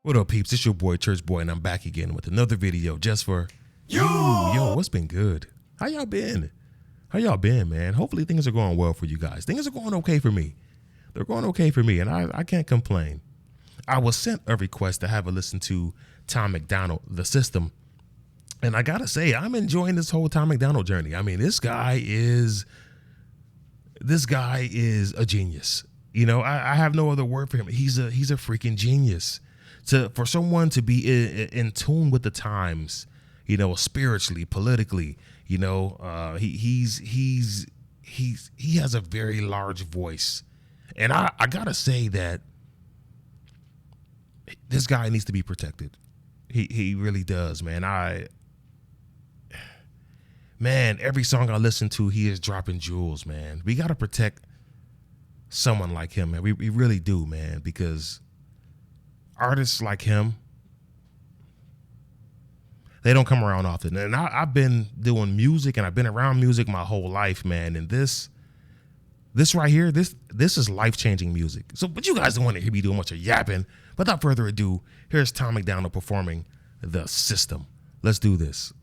What up, peeps? It's your boy, Church Boy, and I'm back again with another video just for you. Yo, what's been good? How y'all been? How y'all been, man? Hopefully things are going well for you guys. Things are going okay for me. They're going okay for me, and I can't complain. I was sent a request to have a listen to Tom Macdonald-The System, and I gotta say, I'm enjoying this whole Tom Macdonald journey. I mean, this guy is a genius. You know, I have no other word for him. He's a freaking genius. For someone to be in tune with the times, you know, spiritually, politically, you know, he has a very large voice, and I gotta say that this guy needs to be protected. He really does, man. Every song I listen to, he is dropping jewels, man. We gotta protect someone like him, man. We really do, man, because artists like him, they don't come around often. And I've been doing music and I've been around music my whole life, man. And this right here, this is life-changing music. So, but you guys don't want to hear me do a bunch of yapping. Without further ado, here's Tom Macdonald performing The System. Let's do this.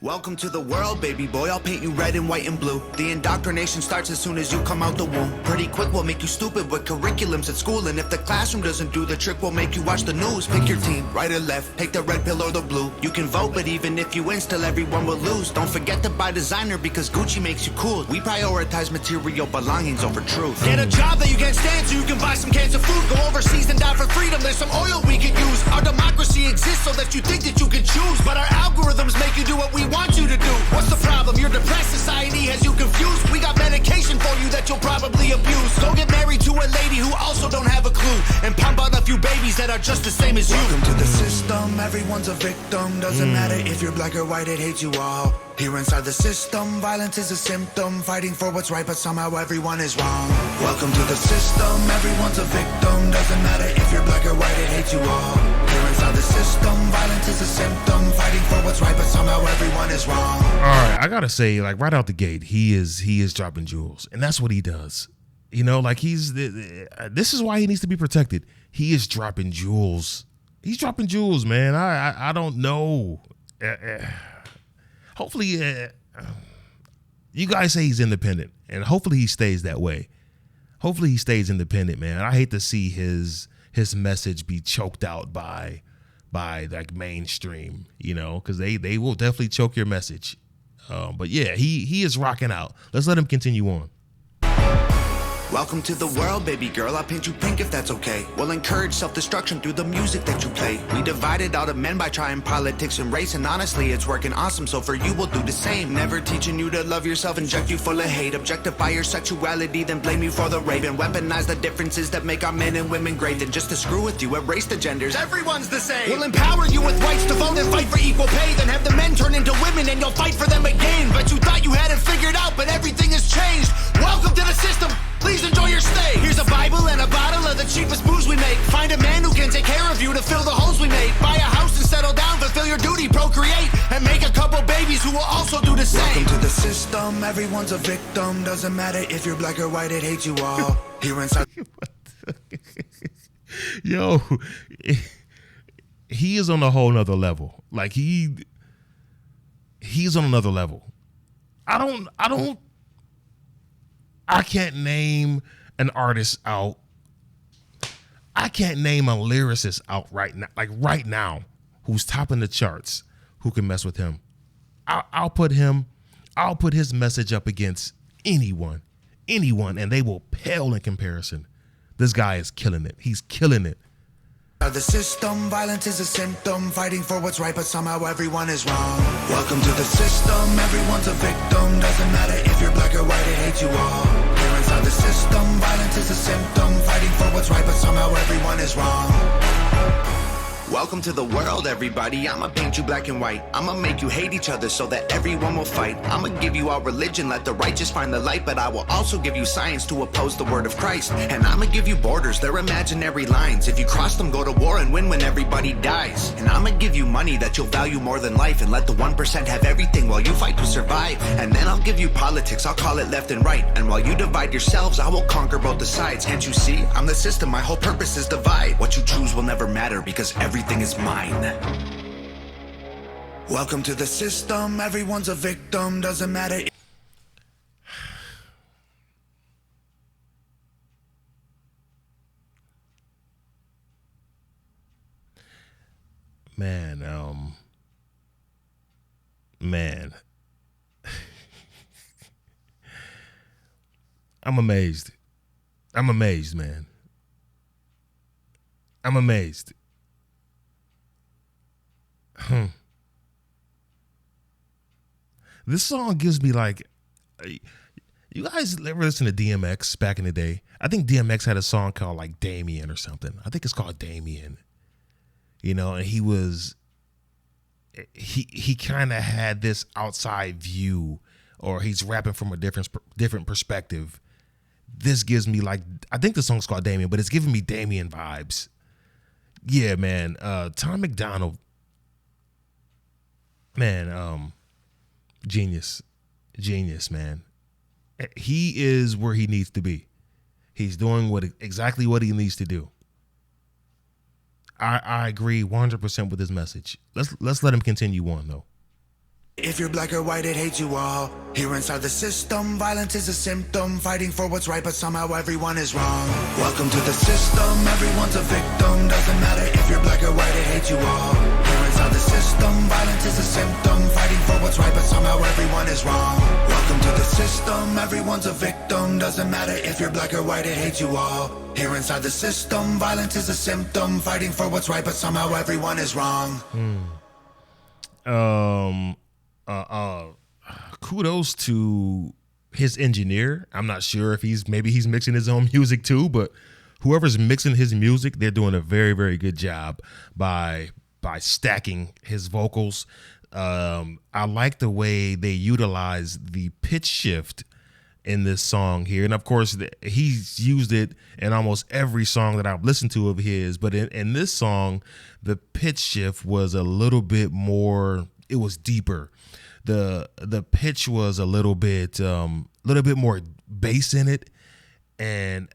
Welcome to the world, baby boy. I'll paint you red and white and blue. The indoctrination starts as soon as you come out the womb. Pretty quick, we'll make you stupid with curriculums at school. And if the classroom doesn't do the trick, we'll make you watch the news. Pick your team, right or left, take the red pill or the blue. You can vote, but even if you win, still everyone will lose. Don't forget to buy designer because Gucci makes you cool. We prioritize material belongings over truth. Get a job that you can't stand so you can buy some cans of food. Go overseas and die for freedom. There's some oil we could use. Our democracy exists so that you think that you can choose. But our algorithms make you do what we want you to do. What's the problem? Your depressed society has you confused. We got medication for you that you'll probably abuse. Go get married to a lady who also don't have a clue, and pump out a few babies that are just the same as you. Welcome to the system. Everyone's a victim. Doesn't matter if you're black or white, it hates you all. Here inside the system, violence is a symptom. Fighting for what's right, but somehow everyone is wrong. Welcome to the system. Everyone's a victim. Doesn't matter if you're black or white, it hates you all. Here inside the system, violence is a symptom. Fighting for what's right, but somehow everyone is wrong. All right, I gotta say, like right out the gate, he is dropping jewels, and that's what he does. You know, like this is why he needs to be protected. He is dropping jewels. He's dropping jewels, man. I don't know. Hopefully, you guys say he's independent, and hopefully he stays that way. Hopefully he stays independent, man. I hate to see his message be choked out by like mainstream, you know, because they will definitely choke your message. But yeah, he is rocking out. Let's let him continue on. Welcome to the world, baby girl. I'll paint you pink if that's okay. We'll encourage self-destruction through the music that you play. We divided out of men by trying politics and race, and honestly, it's working awesome, so for you, we'll do the same. Never teaching you to love yourself, inject you full of hate, objectify your sexuality, then blame you for the rape, and weaponize the differences that make our men and women great. Then just to screw with you, erase the genders. Everyone's the same. We'll empower you with rights to vote and fight for equal pay, then have the men turn into women and you'll fight for them again. But you thought you had it figured out, but everything has changed. Welcome to the system. Please enjoy your stay. Here's a Bible and a bottle of the cheapest booze we make. Find a man who can take care of you to fill the holes we made. Buy a house and settle down, fulfill your duty, procreate, and make a couple babies who will also do the same. Welcome to the system. Everyone's a victim. Doesn't matter if you're black or white, it hates you all. Here inside. Yo, he is on a whole nother level. Like he's on another level. I can't name an artist out. I can't name a lyricist out right now, like right now, who's topping the charts, who can mess with him. I'll put his message up against anyone, and they will pale in comparison. This guy is killing it. He's killing it. The system, violence is a symptom. Fighting for what's right, but somehow everyone is wrong. Welcome to the system. Everyone's a victim. Doesn't matter if you're black or white, it hates you all. Here inside the system, violence is a symptom. Fighting for what's right, but somehow everyone is wrong. Welcome to the world, everybody. I'ma paint you black and white. I'ma make you hate each other so that everyone will fight. I'ma give you our religion, let the righteous find the light. But I will also give you science to oppose the word of Christ. And I'ma give you borders, they're imaginary lines. If you cross them, go to war and win when everybody dies. And I'ma give you money that you'll value more than life. And let the 1% have everything while you fight to survive. And then I'll give you politics, I'll call it left and right. And while you divide yourselves, I will conquer both the sides. Can't you see? I'm the system, my whole purpose is divide. What you choose will never matter because everything is mine. Welcome to the system, everyone's a victim, doesn't matter. Man, I'm amazed. I'm amazed, man. I'm amazed. This song gives me like, you guys ever listen to DMX back in the day? I think DMX had a song called like Damien or something. I think it's called Damien. You know, and he kind of had this outside view, or he's rapping from a different perspective. This gives me like, I think the song's called Damien, but it's giving me Damien vibes. Yeah, man. Tom Macdonald, man, genius, man. He is where he needs to be. He's doing exactly what he needs to do. I agree 100% with his message. Let's let him continue on though. If you're black or white, it hates you all. Here inside the system, violence is a symptom. Fighting for what's right, but somehow everyone is wrong. Welcome to the system, everyone's a victim. Doesn't matter if you're black or white, it hates you all. Here inside the system, violence is a symptom. Fighting for what's right, but somehow everyone is wrong. Welcome to the system, everyone's a victim. Doesn't matter if you're black or white, it hates you all. Here inside the system, violence is a symptom. Fighting for what's right, but somehow everyone is wrong. Kudos to his engineer. I'm not sure if he's mixing his own music too, but whoever's mixing his music, they're doing a very, very good job by stacking his vocals. I like the way they utilize the pitch shift in this song here. And of course, he's used it in almost every song that I've listened to of his. But in this song, the pitch shift was a little bit more, it was deeper. The pitch was a little bit more bass in it, and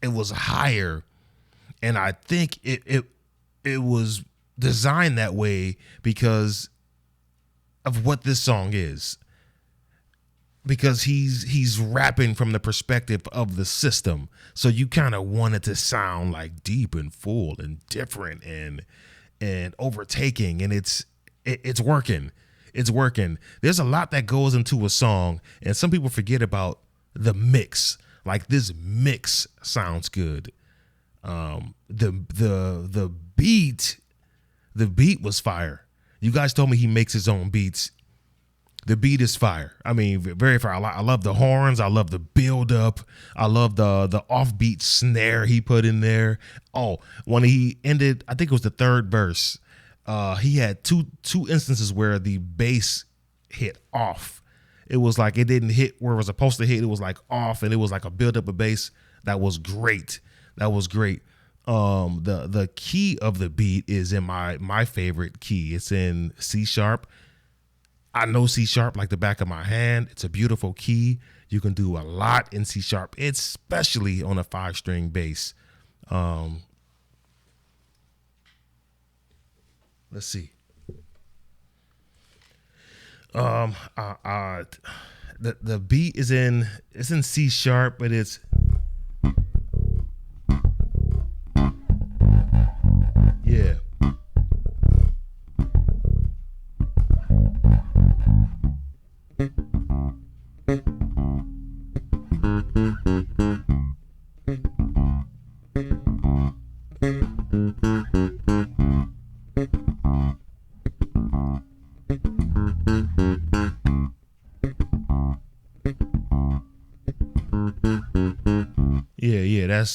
it was higher. And I think it was designed that way because of what this song is. Because he's rapping from the perspective of the system. So you kind of want it to sound like deep and full and different and overtaking. And it's working. It's working. There's a lot that goes into a song, and some people forget about the mix. Like, this mix sounds good. The beat was fire. You guys told me he makes his own beats. The beat is fire. I mean, very fire. I love the horns. I love the build up. I love the offbeat snare he put in there. Oh, when he ended, I think it was the third verse. He had two instances where the bass hit off. It was like it didn't hit where it was supposed to hit. It was like off, and it was like a build up of bass. That was great. The key of the beat is in my favorite key. It's in C sharp. I know C sharp like the back of my hand. It's a beautiful key. You can do a lot in C sharp, especially on a 5-string bass. Let's see. The beat is in C sharp, but it's yeah.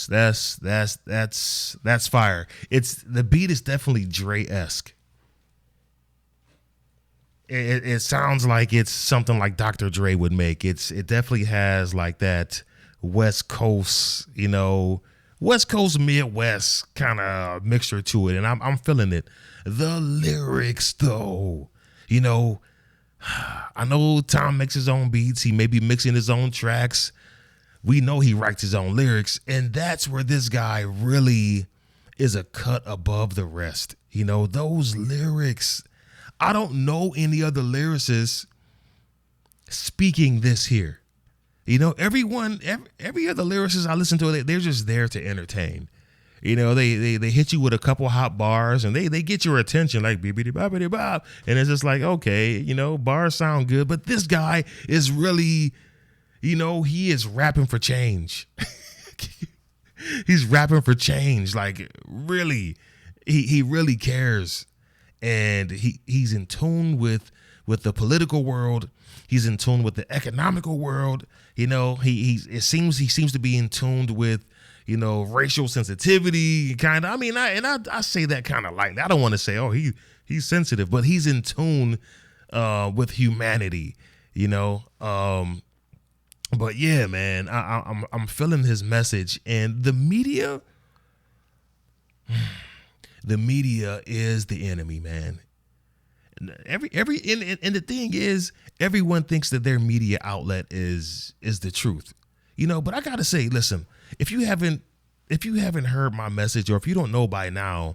that's fire. The beat is definitely Dre-esque. It sounds like it's something like Dr. Dre would make. It definitely has like that West Coast, West Coast Midwest kind of mixture to it, and I'm feeling it. The lyrics, though, I know Tom makes his own beats. He may be mixing his own tracks. We know he writes his own lyrics, and that's where this guy really is a cut above the rest. Those lyrics. I don't know any other lyricists speaking this here. Every other lyricist I listen to, they're just there to entertain. They hit you with a couple hot bars and they get your attention like bibbidi bobbidi bob. And it's just like, okay, bars sound good. But this guy is really, he is rapping for change. He's rapping for change. Like, really, he really cares. And he's in tune with the political world. He's in tune with the economical world. He seems to be in tune with, racial sensitivity kind of. I mean, I say that kind of lightly. I don't want to say, oh, he's sensitive, but he's in tune with humanity, But yeah, man, I'm feeling his message, and the media. The media is the enemy, man. And the thing is, everyone thinks that their media outlet is the truth, But I gotta say, listen, if you haven't heard my message, or if you don't know by now,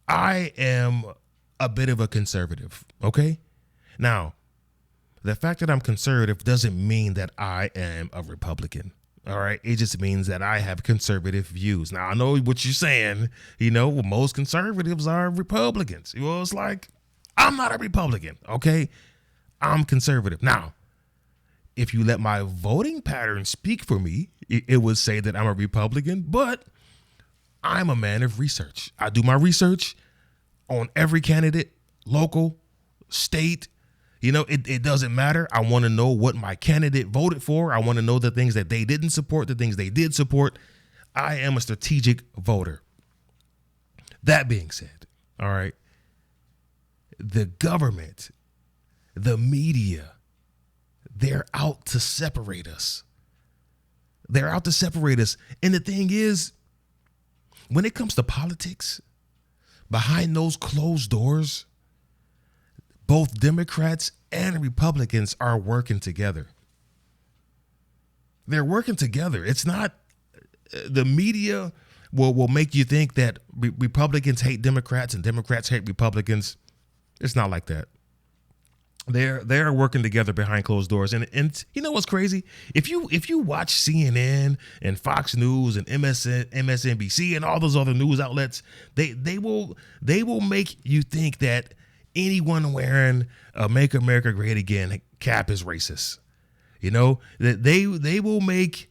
I am a bit of a conservative. Okay, now the fact that I'm conservative doesn't mean that I am a Republican. All right. It just means that I have conservative views. Now, I know what you're saying. Most conservatives are Republicans. It's like, I'm not a Republican. OK, I'm conservative. Now, if you let my voting pattern speak for me, it would say that I'm a Republican. But I'm a man of research. I do my research on every candidate, local, state. It doesn't matter. I want to know what my candidate voted for. I want to know the things that they didn't support, the things they did support. I am a strategic voter. That being said, all right, the government, the media, they're out to separate us. They're out to separate us. And the thing is, when it comes to politics, behind those closed doors, both Democrats and Republicans are working together. They're working together. It's not the media will make you think that Republicans hate Democrats and Democrats hate Republicans. It's not like that. They're working together behind closed doors. And you know what's crazy? If you watch CNN and Fox News and MSNBC and all those other news outlets, they will make you think that anyone wearing a "Make America Great Again" cap is racist. That they will make,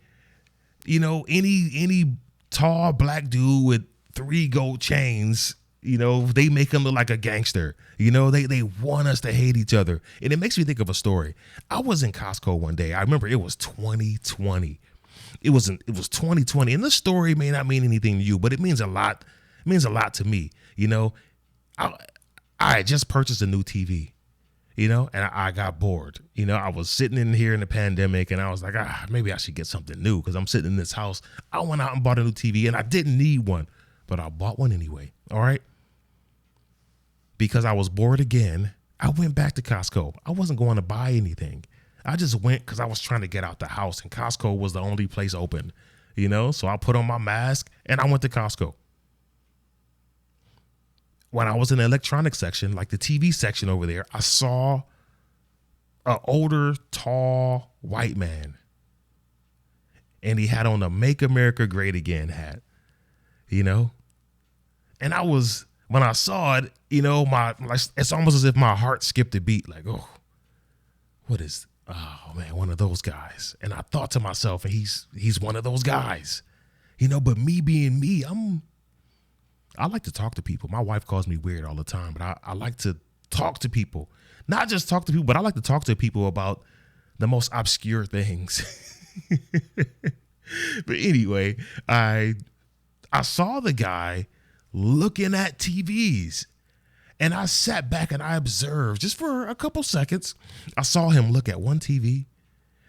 any tall black dude with 3 gold chains, they make him look like a gangster. They want us to hate each other. And it makes me think of a story. I was in Costco one day. I remember it was 2020. It was 2020. And this story may not mean anything to you, but it means a lot. It means a lot to me. I had just purchased a new TV, and I got bored. I was sitting in here in the pandemic, and I was like, maybe I should get something new because I'm sitting in this house. I went out and bought a new TV, and I didn't need one, but I bought one anyway. All right. Because I was bored again, I went back to Costco. I wasn't going to buy anything. I just went because I was trying to get out the house, and Costco was the only place open, So I put on my mask, and I went to Costco. When I was in the electronics section, like the TV section over there, I saw an older, tall, white man. And he had on a "Make America Great Again" hat, And when I saw it, it's almost as if my heart skipped a beat. Like, oh, one of those guys. And I thought to myself, and he's one of those guys, but me being me, I like to talk to people. My wife calls me weird all the time, but I like to talk to people. Not just talk to people, but I like to talk to people about the most obscure things. But anyway, I saw the guy looking at TVs. And I sat back and I observed just for a couple seconds. I saw him look at one TV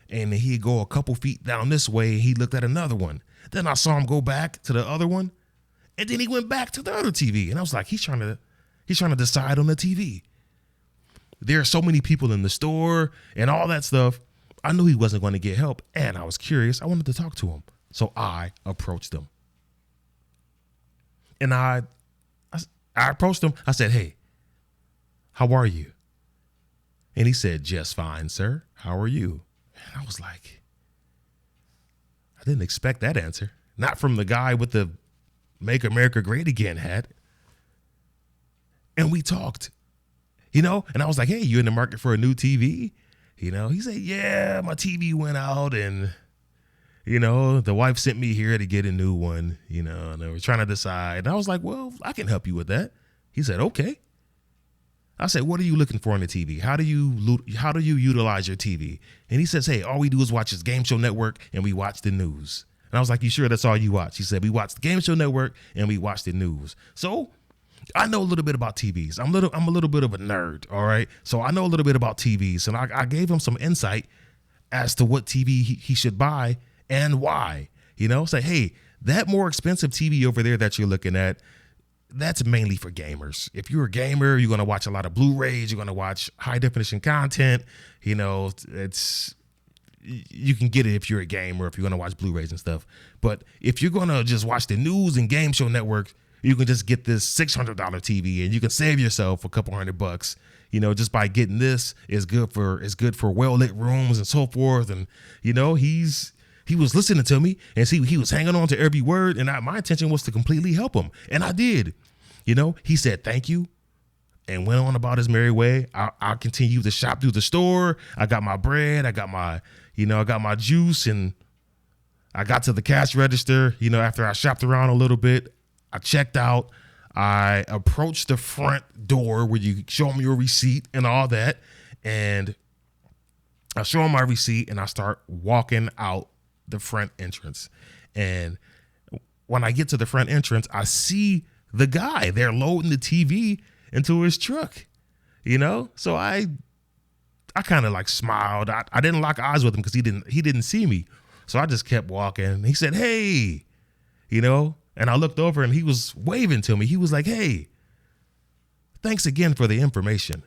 and he'd go a couple feet down this way. And he looked at another one. Then I saw him go back to the other one. And then he went back to the other TV. And I was like, he's trying to decide on the TV. There are so many people in the store and all that stuff. I knew he wasn't going to get help. And I was curious. I wanted to talk to him. So I approached him. And I approached him. I said, hey, how are you? And he said, just fine, sir. How are you? And I was like, I didn't expect that answer. Not from the guy with the Make America Great Again hat. And we talked, and I was like, hey, you in the market for a new TV? He said, yeah, my TV went out and, the wife sent me here to get a new one, and they were trying to decide. And I was like, well, I can help you with that. He said, okay. I said, what are you looking for on the TV? How do you utilize your TV? And he says, hey, all we do is watch this game show network and we watch the news. And I was like, you sure that's all you watch? He said, we watch the game show network and we watch the news. So I know a little bit about TVs. I'm a little bit of a nerd. All right. So I know a little bit about TVs, and I gave him some insight as to what TV he should buy and why, say, hey, that more expensive TV over there that you're looking at, that's mainly for gamers. If you're a gamer, you're going to watch a lot of Blu-rays. You're going to watch high definition content. You can get it if you're a gamer, if you're going to watch Blu-rays and stuff. But if you're going to just watch the news and game show network, you can just get this $600 TV and you can save yourself a couple $100, just by getting this. Is good for well-lit rooms and so forth. And, he was listening to me, and see, he was hanging on to every word, and my intention was to completely help him. And I did. He said thank you and went on about his merry way. I continued to shop through the store. I got my bread. I got my juice, and I got to the cash register, after I shopped around a little bit. I checked out. I approached the front door where you show them your receipt and all that. And I show him my receipt, and I start walking out the front entrance. And when I get to the front entrance, I see the guy there loading the TV into his truck, so I kind of like smiled. I didn't lock eyes with him because he didn't see me. So I just kept walking. He said, hey, and I looked over and he was waving to me. He was like, hey, thanks again for the information.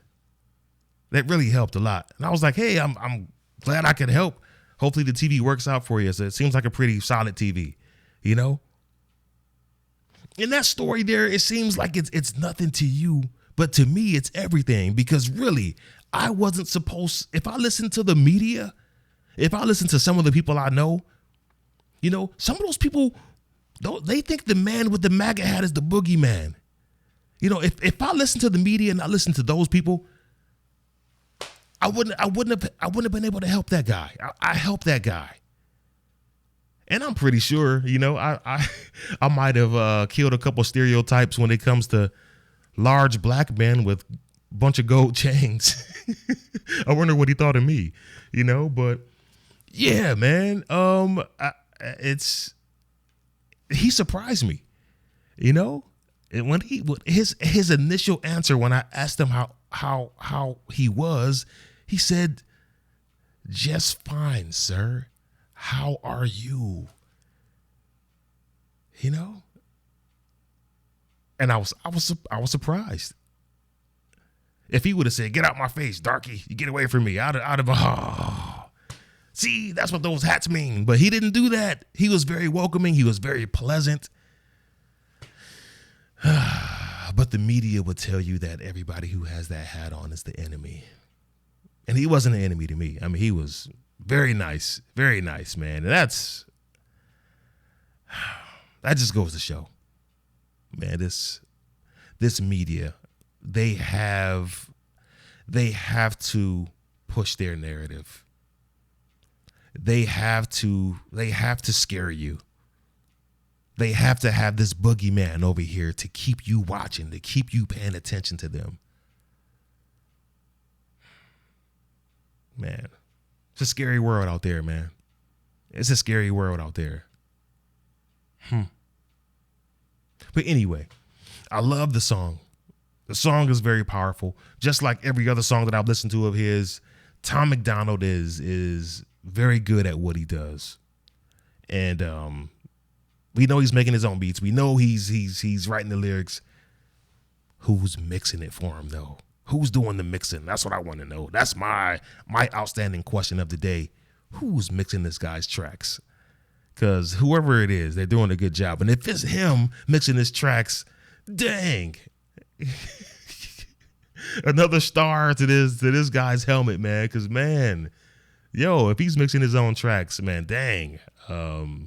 That really helped a lot. And I was like, hey, I'm glad I could help. Hopefully the TV works out for you. So it seems like a pretty solid TV, In that story there, it seems like it's nothing to you, but to me, it's everything. Because really, I wasn't supposed, if I listen to the media, if I listen to some of the people I know, some of those people, they think the man with the MAGA hat is the boogeyman. If I listen to the media and I listen to those people, I wouldn't have been able to help that guy. I helped that guy. And I'm pretty sure, I might have killed a couple stereotypes when it comes to large black men with a bunch of gold chains. I wonder what he thought of me, but yeah, man. He surprised me, and when his initial answer, when I asked him how he was, he said, just fine, sir. How are you? And I was surprised. If he would have said, get out my face, darky, you get away from me, out of see, that's what those hats mean. But he didn't do that. He was very welcoming. He was very pleasant. But the media would tell you that everybody who has that hat on is the enemy. And he wasn't an enemy to me. I mean, he was very nice, man. And that just goes to show, man, this media, they have to push their narrative. They have to scare you. They have to have this boogeyman over here to keep you watching, to keep you paying attention to them. Man, it's a scary world out there, man. It's a scary world out there. But anyway, I love the song. The song is very powerful. Just like every other song that I've listened to of his, Tom MacDonald is very good at what he does. And we know he's making his own beats. We know he's writing the lyrics. Who's mixing it for him though? Who's doing the mixing? That's what I want to know. That's my outstanding question of the day. Who's mixing this guy's tracks? Because whoever it is, they're doing a good job. And if it's him mixing his tracks, dang. Another star to this guy's helmet, man. Because, man, if he's mixing his own tracks, man, dang.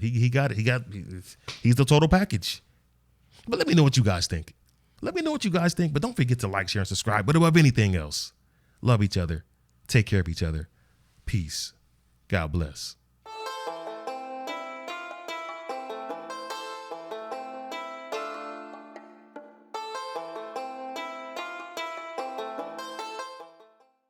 He's the total package. But let me know what you guys think. Let me know what you guys think. But don't forget to like, share, and subscribe. But above anything else, love each other. Take care of each other. Peace. God bless.